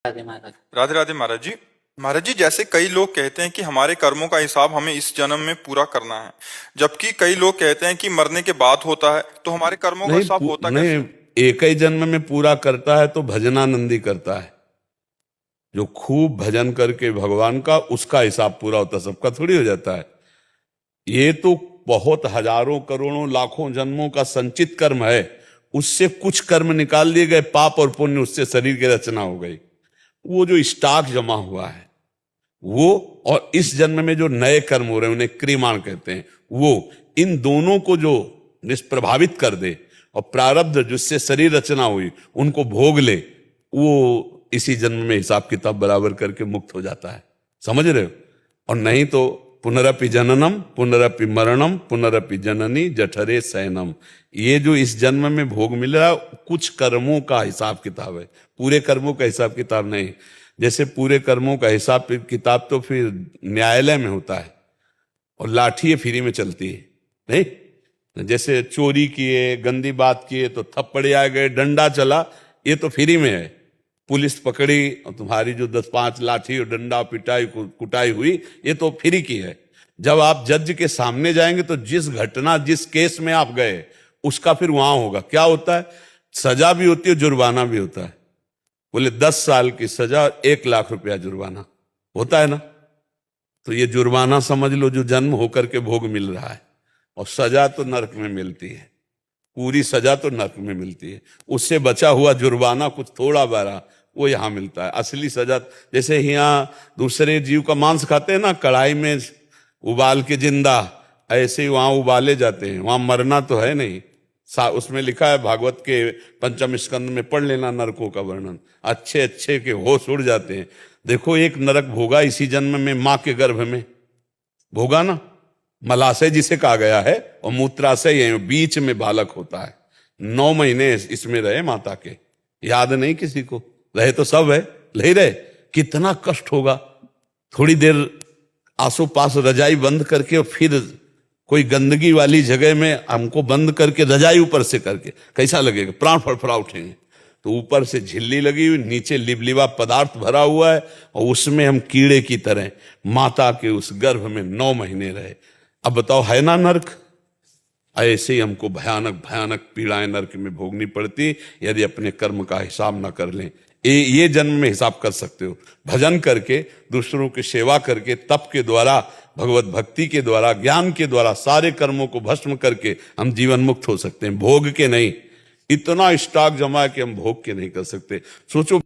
राधे महाराज। राधे राधे महाराज जी। महाराज जी, जैसे कई लोग कहते हैं कि हमारे कर्मों का हिसाब हमें इस जन्म में पूरा करना है, जबकि कई लोग कहते हैं कि मरने के बाद होता है, तो हमारे कर्मों का नहीं हिसाब होता कैसे नहीं, है? एक ही जन्म में पूरा करता है तो भजनानंदी करता है। जो खूब भजन करके भगवान का, उसका हिसाब पूरा होता है, सबका थोड़ी हो जाता है। ये तो बहुत हजारों करोड़ों लाखों जन्मों का संचित कर्म है, उससे कुछ कर्म निकाल लिए गए, पाप और पुण्य, उससे शरीर की रचना हो गई। वो जो स्टॉक जमा हुआ है वो, और इस जन्म में जो नए कर्म हो रहे हैं उन्हें क्रियमाण कहते हैं, वो इन दोनों को जो निष्प्रभावित कर दे और प्रारब्ध जिससे शरीर रचना हुई उनको भोग ले, वो इसी जन्म में हिसाब किताब बराबर करके मुक्त हो जाता है। समझ रहे हो? और नहीं तो पुनरपि जननम पुनरपि मरणम पुनरपि जननी जठरे शयनम। ये जो इस जन्म में भोग मिल रहा है कुछ कर्मों का हिसाब किताब है, पूरे कर्मों का हिसाब किताब नहीं। जैसे पूरे कर्मों का हिसाब किताब तो फिर न्यायालय में होता है और लाठी फ्री में चलती है, नहीं? जैसे चोरी किए, गंदी बात किए तो थप्पड़े आ गए, डंडा चला, ये तो फ्री में है। पुलिस पकड़ी और तुम्हारी जो 10-5 लाठी और डंडा पिटाई कुटाई हुई, ये तो फ्री की है। जब आप जज के सामने जाएंगे तो जिस घटना जिस केस में आप गए उसका फिर वहां होगा। क्या होता है? सजा भी होती है, जुर्माना भी होता है। बोले 10 साल की सजा, 1 लाख रुपया जुर्माना होता है ना। तो ये जुर्माना समझ लो जो जन्म होकर के भोग मिल रहा है, और सजा तो नरक में मिलती है, पूरी सजा तो नरक में मिलती है। उससे बचा हुआ जुर्माना कुछ थोड़ा बड़ा वो यहां मिलता है। असली सजा जैसे यहाँ दूसरे जीव का मांस खाते हैं ना, कढ़ाई में उबाल के जिंदा, ऐसे ही वहां उबाले जाते हैं, वहां मरना तो है नहीं। उसमें लिखा है भागवत के 5वें स्कंद में, पढ़ लेना नरकों का वर्णन, अच्छे अच्छे के होश उड़ जाते हैं। देखो एक नरक भोगा इसी जन्म में, मां के गर्भ में भोगा ना, मलाशय जिसे कहा गया है, और मूत्राशय बीच में बालक होता है। 9 महीने इसमें रहे माता के, याद नहीं किसी को, रहे तो सब है, नहीं रहे, कितना कष्ट होगा। थोड़ी देर आसो पास रजाई बंद करके और फिर कोई गंदगी वाली जगह में हमको बंद करके रजाई ऊपर से करके कैसा लगेगा? प्राण फड़फड़ा उठेंगे। तो ऊपर से झिल्ली लगी हुई, नीचे लिबलिबा पदार्थ भरा हुआ है, और उसमें हम कीड़े की तरह माता के उस गर्भ में 9 महीने रहे। अब बताओ, है ना नरक? ऐसे ही हमको भयानक भयानक पीड़ाएं नरक में भोगनी पड़ती यदि अपने कर्म का हिसाब ना कर लें। ये जन्म में हिसाब कर सकते हो, भजन करके, दूसरों की सेवा करके, तप के द्वारा, भगवत भक्ति के द्वारा, ज्ञान के द्वारा सारे कर्मों को भस्म करके हम जीवन मुक्त हो सकते हैं, भोग के नहीं। इतना स्टॉक जमा है कि हम भोग के नहीं कर सकते। सोचो।